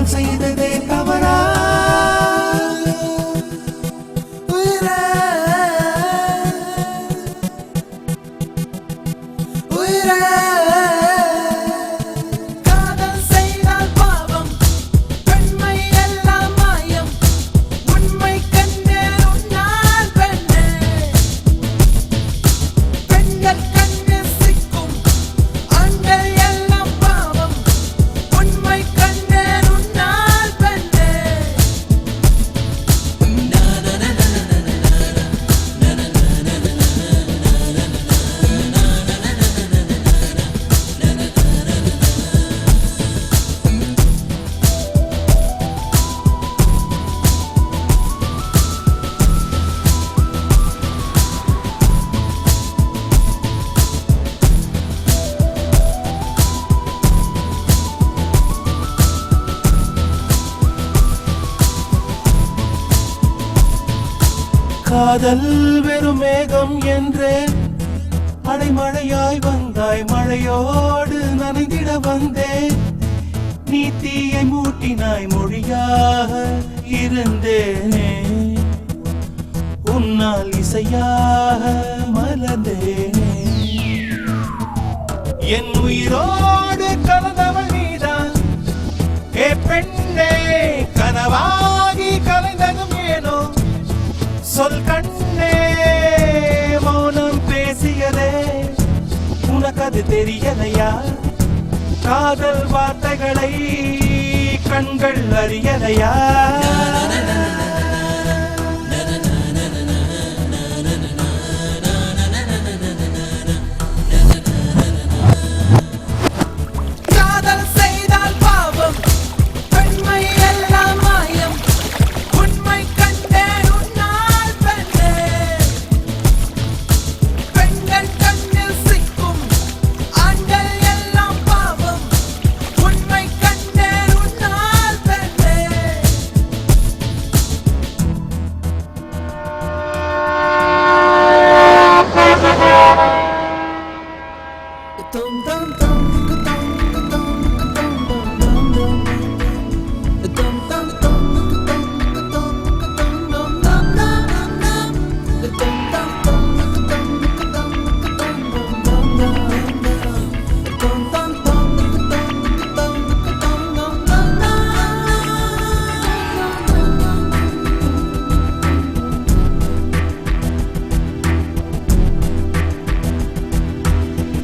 காதல் செய்ததே தவறா? உயிரே உயிரே காதல் வெறும் மேகம் என்றேன், அடைமழையாய் வந்தாய், மழையோடு நனைந்திட வந்தேன். நீ தீயை மூட்டினாய், மொழியாக இருந்தேனே, உன்னால் இசையாக மலர்ந்தேனே. என் உயிரோடு கலந்தவள் நீதான் ஏ பெண்ணே, கனவாகி கலைந்ததும் ஏனோ சொல் கண்ணே. மௌனம் பேசியதே உனக்கது தெரியலையா? காதல் வார்த்தைகளை கண்கள் அறியலையா?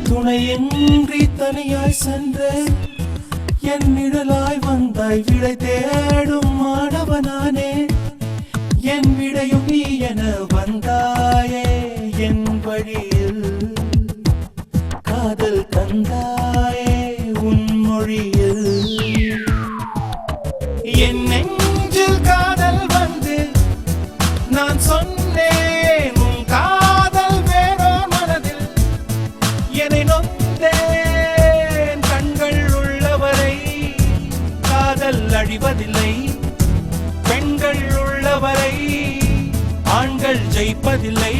துணையின்றி தனியாய் சென்றேன், என் நிழலாய் வந்தாய், விடை தேடும் மாணவனானே. என் விடையும் நீ என வந்தாயே, என் வழியில் காதல் தந்தாயே, உன் மொழியில். என் நெஞ்சில் காதல் வந்து நான் சொன்னேன், உன் காதல் வேறோ மனதில் என்னை நொந்தேன். கண்கள் உள்ளவரை காதல் அழிவதில்லை, பெண்கள் உள்ளவரை ஆண்கள் ஜெயிப்பதில்லை.